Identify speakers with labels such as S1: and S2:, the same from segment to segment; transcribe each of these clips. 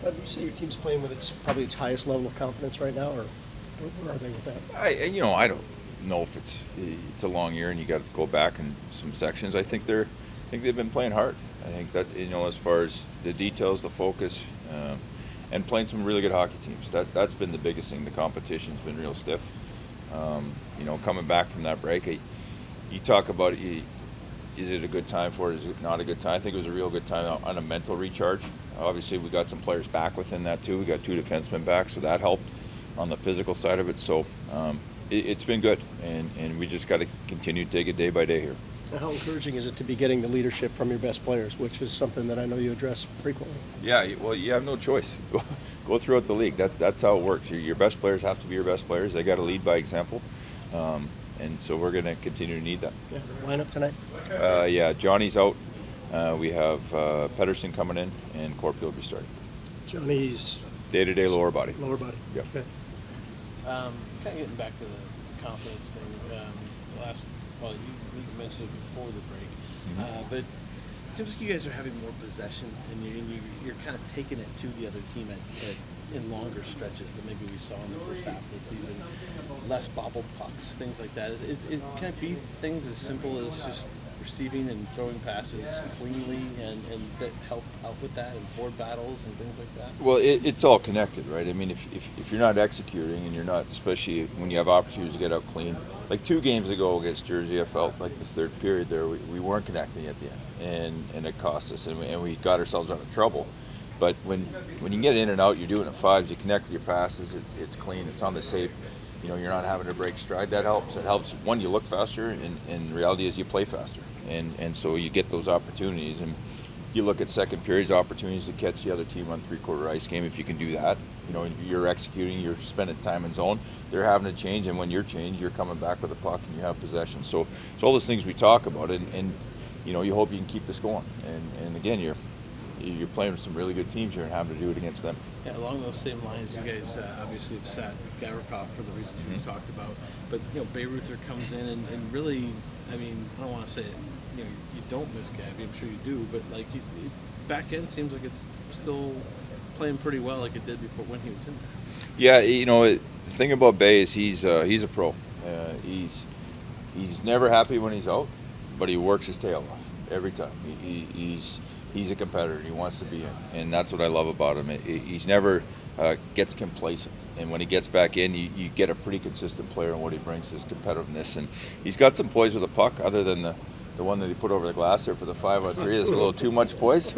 S1: Would you say your team's playing with probably its highest level of confidence right now, or where are they with that?
S2: I don't know if it's a long year and you got to go back in some sections. I think they've been playing hard. I think that as far as the details, the focus, and playing some really good hockey teams. That's been the biggest thing. The competition's been real stiff. Coming back from that break, you talk about is it a good time for it? Is it not a good time? I think it was a real good time on a mental recharge. Obviously, we got some players back within that too. We got 2 defensemen back, so that helped on the physical side of it. So it's been good, and we just got to continue to take it day by day here.
S1: How encouraging is it to be getting the leadership from your best players, which is something that I know you address frequently?
S2: Yeah, well, you have no choice. Go throughout the league. That's how it works. Your best players have to be your best players. They got to lead by example, and so we're going to continue to need that.
S1: Yeah, lineup tonight?
S2: Yeah, Johnny's out. We have Pederson coming in, and Corpy will be starting.
S1: Johnny's
S2: day-to-day lower body.
S1: Lower body.
S2: Yep.
S1: Okay.
S3: Kind of getting back to the confidence thing. You mentioned it before the break, but it seems like you guys are having more possession, and you're kind of taking it to the other team in longer stretches than maybe we saw in the first half of the season. Less bobbled pucks, things like that. Can it be things as simple as just receiving and throwing passes cleanly and that help out with that, and board battles and things like that?
S2: Well, it's all connected, right? I mean, if you're not executing and you're not, especially when you have opportunities to get out clean. Like 2 games ago against Jersey, I felt like the third period there, we weren't connecting at the end, and it cost us, and we got ourselves out of trouble. But when you get in and out, you're doing it 5s, you connect with your passes, it's clean, it's on the tape. You're not having to break stride. That helps. It helps. One, you look faster, and the reality is you play faster. And so you get those opportunities. And you look at second periods opportunities to catch the other team on 3/4 ice game. If you can do that, if you're executing, you're spending time in zone, they're having to change. And when you're changed, you're coming back with a puck and you have possession. So it's all those things we talk about. And you hope you can keep this going. And again, you're playing with some really good teams here and having to do it against them.
S3: Yeah, along those same lines, you guys obviously have sat Gavrikov for the reasons we've talked about. But, Bayreuther comes in and really, I don't want to say it, you don't miss Gabby, I'm sure you do, but back end seems like it's still playing pretty well like it did before when he was in there.
S2: Yeah, the thing about Bay is he's a pro. He's never happy when he's out, but he works his tail off every time. He's a competitor. He wants to be in, and that's what I love about him. He's never gets complacent, and when he gets back in, you get a pretty consistent player, and what he brings is competitiveness. And he's got some poise with the puck, other than the one that he put over the glass there for the 5-on-3. That's a little too much poise.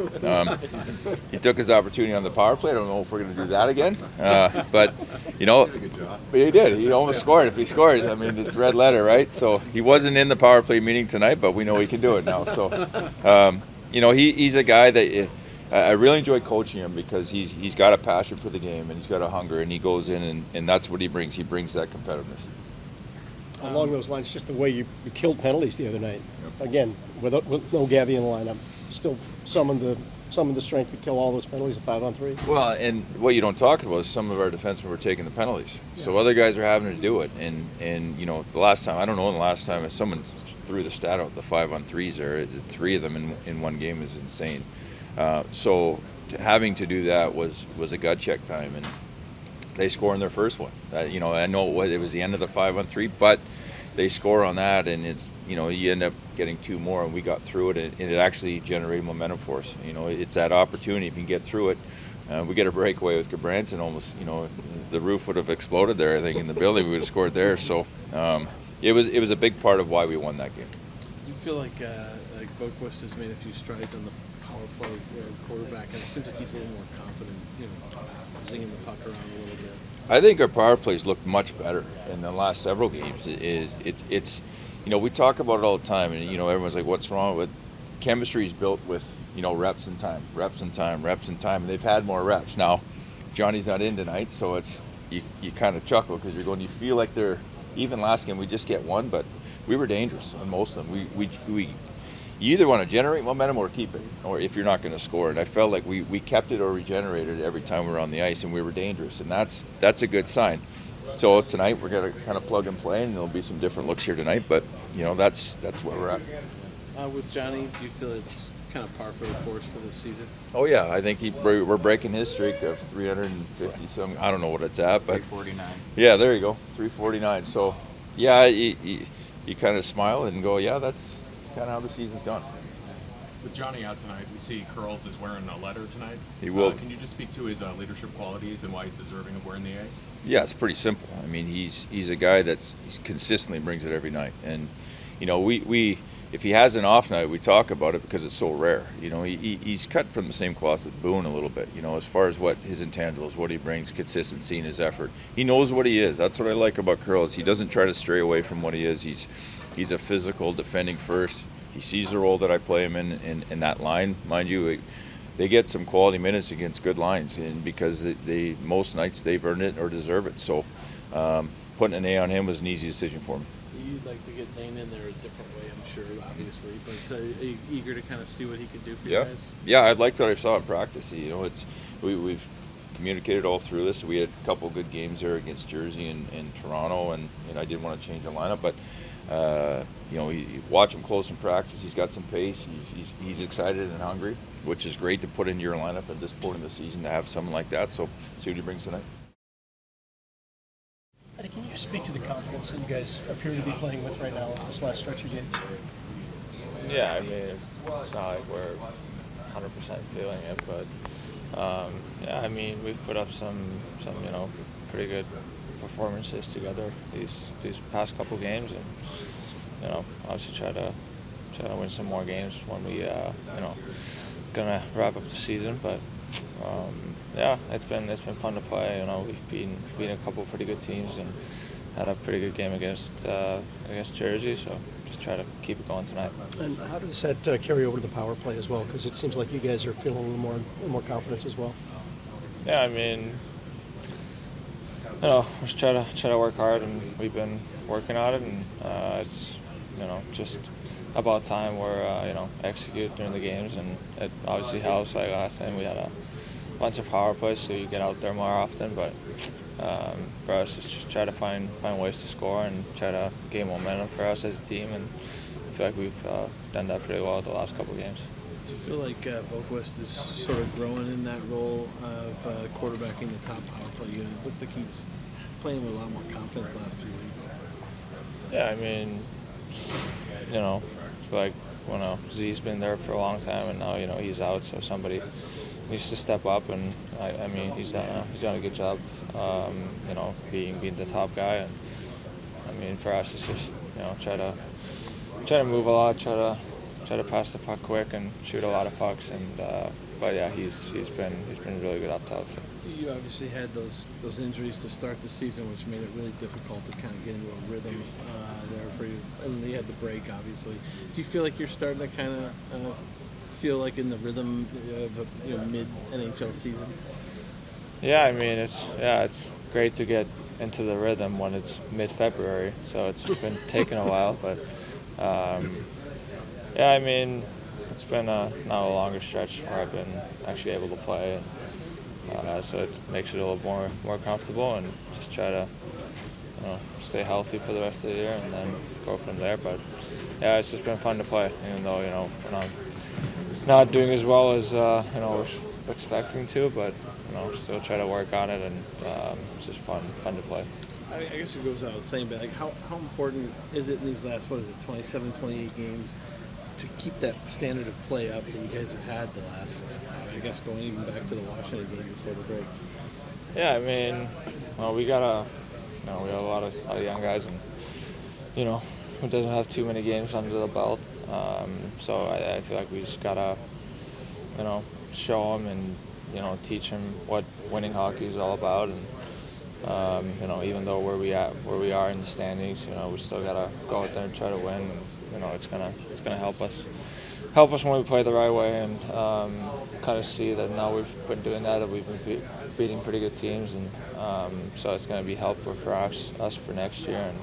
S2: He took his opportunity on the power play. I don't know if we're going to do that again, but he did. He almost scored. If he scores, it's red letter, right? So he wasn't in the power play meeting tonight, but we know he can do it now. So. He's a guy that I really enjoy coaching him because he's got a passion for the game and he's got a hunger, and he goes in and that's what he brings. He brings that competitiveness.
S1: Along those lines, just the way you killed penalties the other night. Yep. Again, with no Gabby in the lineup, still summoned the strength to kill all those penalties at 5-on-3.
S2: Well, and what you don't talk about is some of our defensemen were taking the penalties, so other guys are having to do it. And the last time, I don't know, the last time if someone threw the stat out, the 5-on-3s there, 3 of them in one game is insane. So having to do that was a gut check time, and they score in their first one. I know it was the end of the 5-on-3, but they score on that, and it's you end up getting 2 more, and we got through it, and it actually generated momentum for us. It's that opportunity if you can get through it. We get a breakaway with Gabranson, almost. The roof would have exploded there. I think in the building we would have scored there. So. It was a big part of why we won that game.
S3: You feel like Boquist has made a few strides on the power play quarterback, and it seems like he's a little more confident, singing the puck around a little bit.
S2: I think our power plays looked much better in the last several games. It's we talk about it all the time, and everyone's like, what's wrong with chemistry? Is built with reps and time, and they've had more reps. Now Johnny's not in tonight, so it's you kind of chuckle because you feel like they're. Even last game, we just get one, but we were dangerous on most of them. You either want to generate momentum or keep it, or if you're not going to score. And I felt like we kept it or regenerated every time we were on the ice, and we were dangerous, and that's a good sign. So tonight we're going to kind of plug and play, and there'll be some different looks here tonight, but that's where we're at.
S3: With Johnny, do you feel it's kind of par for the course for this season?
S2: Oh yeah, I think we're breaking his streak of 350 some. I don't know what it's at, but
S4: 349.
S2: yeah, there you go, 349. So yeah, you kind of smile and go, yeah, that's kind of how the season's gone.
S4: With Johnny out tonight, we see Curls is wearing a letter tonight.
S2: He will.
S4: Can you just speak to his leadership qualities and why he's deserving of wearing the A?
S2: Yeah, it's pretty simple. I mean, he's a guy that's consistently brings it every night, and you know, we if he has an off night, we talk about it because it's so rare. You know, he's cut from the same cloth with Boone a little bit. You know, as far as what his intangibles, what he brings, consistency in his effort. He knows what he is. That's what I like about Curls. He doesn't try to stray away from what he is. He's a physical, defending first. He sees the role that I play him in that line, mind you. They get some quality minutes against good lines, and because they most nights they've earned it or deserve it. So putting an A on him was an easy decision for me.
S3: You'd like to get Laine in there a different way, I'm sure, obviously, but are you eager to kind of see what he could do for you
S2: Yeah,
S3: guys?
S2: yeah, I liked what I saw in practice. You know, we've communicated all through this. We had a couple good games there against Jersey and Toronto, and I didn't want to change the lineup, but you know, you watch him close in practice. He's got some pace. He's excited and hungry, which is great to put into your lineup at this point in the season to have someone like that. So see what he brings tonight.
S1: Can you speak to the confidence that you guys appear to be playing with right now this last stretch of games?
S5: Yeah, I mean, it's not like we're 100% feeling it, but yeah, I mean, we've put up some pretty good performances together these past couple games, and obviously try to win some more games when we gonna wrap up the season. But yeah, it's been fun to play. We've beaten a couple pretty good teams and had a pretty good game against Jersey. So just try to keep it going tonight.
S1: And how does that carry over to the power play as well? Because it seems like you guys are feeling a little more confidence as well.
S5: Yeah, I mean, just try to work hard, and we've been working on it, and it's just about time we're execute during the games, and it obviously helps. Like last time, we had a bunch of power plays, so you get out there more often. But for us, it's just try to find ways to score and try to gain momentum for us as a team, and I feel like we've done that pretty well the last couple of games.
S3: Do you feel like Boquist is sort of growing in that role of quarterbacking the top power play unit? It looks like he's playing with a lot more confidence the last few weeks.
S5: Yeah, I mean, I feel like Z's been there for a long time, and now he's out, so somebody needs to step up, and I mean he's done a good job, being the top guy, and I mean for us it's just try to move a lot, try to pass the puck quick and shoot a lot of pucks, and but yeah, he's been really good up top. So.
S3: You obviously had those injuries to start the season, which made it really difficult to kind of get into a rhythm there for you. And then you had the break, obviously. Do you feel like you're starting to kind of feel like in the rhythm of a mid NHL season?
S5: Yeah, I mean it's great to get into the rhythm when it's mid-February. So it's been taking a while, but yeah, I mean it's been now a longer stretch where I've been actually able to play. And, so it makes it a little more comfortable, and just try to stay healthy for the rest of the year and then go from there. But yeah, it's just been fun to play, even though when I'm not doing as well as we're expecting to, but still try to work on it, and it's just fun to play.
S3: I guess it goes without saying, but like how important is it in these last 27, 28 games to keep that standard of play up that you guys have had the last, I guess, going even back to the Washington game before the break?
S5: Yeah, I mean, we got we have a lot of young guys, and who doesn't have too many games under the belt. So I feel like we just gotta, show them and teach them what winning hockey is all about, and even though where we are in the standings, we still gotta go out there and try to win. And, it's gonna help us when we play the right way, and kind of see that now we've been doing that we've been beating pretty good teams, and so it's gonna be helpful for us for next year, and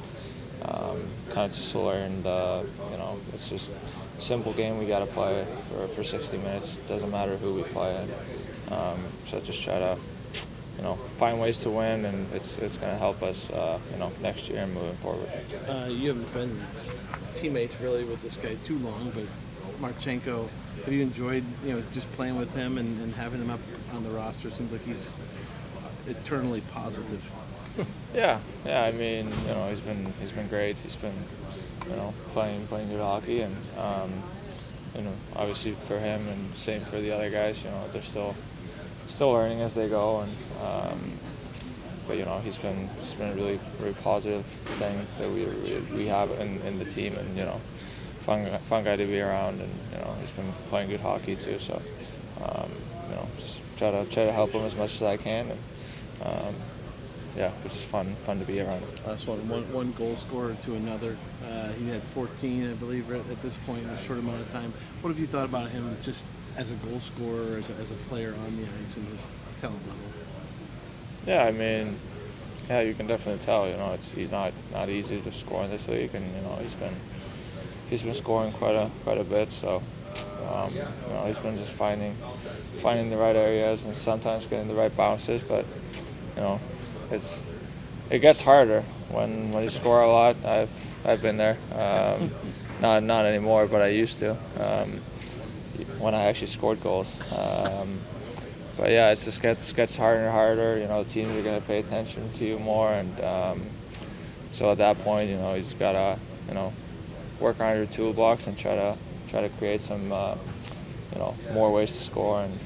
S5: kind of just learn it's just a simple game we gotta play for 60 minutes. Doesn't matter who we play, so just try to find ways to win, and it's going to help us, next year and moving forward.
S3: You haven't been teammates really with this guy too long, but Marchenko have you enjoyed just playing with him and having him up on the roster? Seems like he's eternally positive.
S5: Yeah. I mean, he's been great. He's been, playing good hockey, and obviously for him and same for the other guys. They're still learning as they go, and but he's been a really positive thing that we have in the team, and fun guy to be around, and he's been playing good hockey too. So just try to help him as much as I can, and it's just fun to be around.
S3: Last one goal scorer to another. He had 14, I believe, at this point in a short amount of time. What have you thought about him just as a goal scorer, as a player on the ice, and his talent level?
S5: Yeah, I mean, you can definitely tell. He's not easy to score in this league, and he's been scoring quite a bit. So he's been just finding the right areas and sometimes getting the right bounces. But it gets harder when you score a lot. I've been there. Not anymore, but I used to when I actually scored goals. But yeah, it just gets harder and harder. The teams are going to pay attention to you more, and so at that point, he's got to work on your toolbox and try to create some more ways to score. And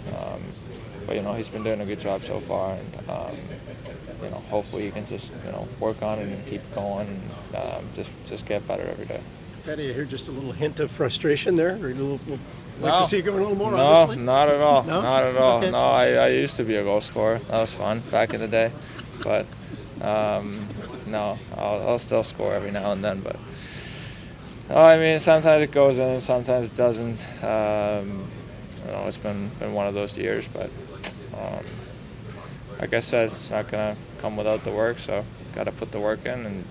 S5: but he's been doing a good job so far, and hopefully he can just work on it and keep going, and just get better every day.
S1: Patty, I hear just a little hint of frustration there, or like
S5: No.
S1: to see it going a little more.
S5: No,
S1: obviously.
S5: not at all.
S1: No?
S5: Not at all.
S1: Okay.
S5: No, I used to be a goal scorer. That was fun back in the day. But no, I'll still score every now and then. But I mean, sometimes it goes in, sometimes it doesn't. It's been one of those years. But like I said, it's not gonna come without the work. So got to put the work in, and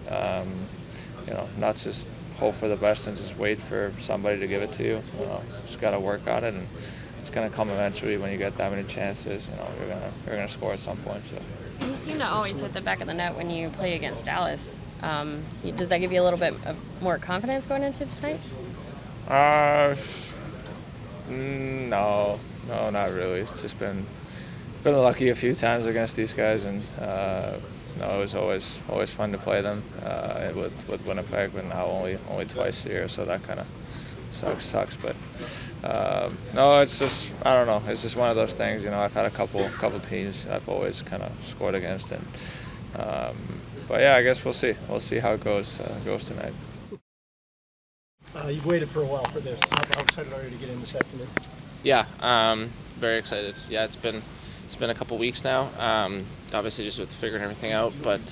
S5: not just hope for the best and just wait for somebody to give it to you. Just got to work on it, and it's going to come eventually. When you get that many chances, you're gonna score at some point. So.
S6: You seem to always hit the back of the net when you play against Dallas. Does that give you a little bit of more confidence going into tonight?
S5: No, not really. It's just been lucky a few times against these guys, and it was always fun to play them with Winnipeg, but now only twice a year, so that kind of sucks. But no, it's just, I don't know. It's just one of those things. I've had a couple teams I've always kind of scored against, and but yeah, I guess we'll see. We'll see how it goes tonight.
S1: You've waited for a while for this. How excited are you to get in this afternoon?
S7: Yeah, very excited. Yeah, it's been a couple weeks now. Obviously, just with figuring everything out, but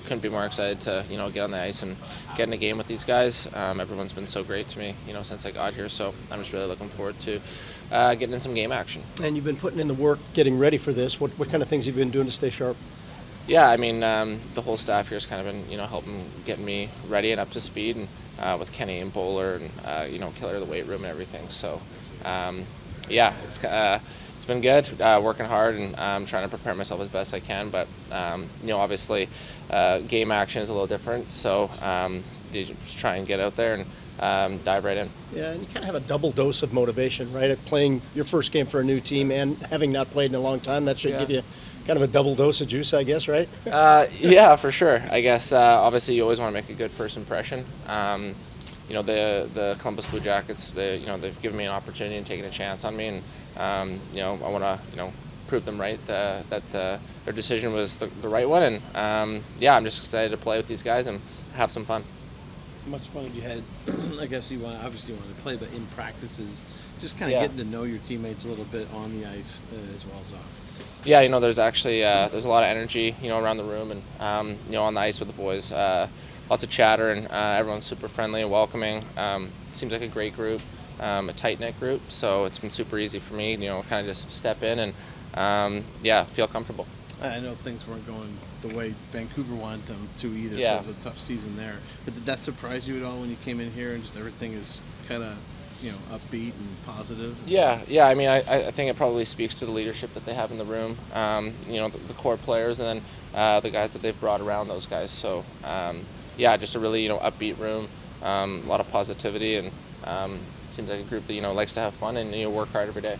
S7: couldn't be more excited to get on the ice and get in a game with these guys. Everyone's been so great to me, since I got here. So I'm just really looking forward to getting in some game action.
S1: And you've been putting in the work, getting ready for this. What kind of things have you been doing to stay sharp?
S7: Yeah, I mean, the whole staff here has kind of been helping get me ready and up to speed, and with Kenny and Bowler and Killer the weight room and everything. So yeah, it's been good, working hard, and trying to prepare myself as best I can. But obviously, game action is a little different. So you just try and get out there and dive right in.
S1: Yeah, and you kind of have a double dose of motivation, right? At playing your first game for a new team and having not played in a long time, that should give you kind of a double dose of juice, I guess, right?
S7: Yeah, for sure. I guess obviously you always want to make a good first impression. The Columbus Blue Jackets, they've given me an opportunity and taken a chance on me, and I want to prove them right that their decision was the right one, and I'm just excited to play with these guys and have some fun.
S3: How much fun have you had? I guess you want to play, but in practices, just kind of getting to know your teammates a little bit on the ice as well as off.
S7: Yeah, there's actually there's a lot of energy around the room, and on the ice with the boys. Lots of chatter, and everyone's super friendly and welcoming. Seems like a great group, a tight-knit group, so it's been super easy for me, kind of just step in and, feel comfortable.
S3: I know things weren't going the way Vancouver wanted them to either,
S7: Yeah.
S3: so it was a tough season there. But did that surprise you at all when you came in here and just everything is kind of, upbeat and positive?
S7: Yeah. I mean, I think it probably speaks to the leadership that they have in the room, the core players, and then the guys that they've brought around those guys. So, just a really, upbeat room, a lot of positivity, and seems like a group that likes to have fun and work hard every day.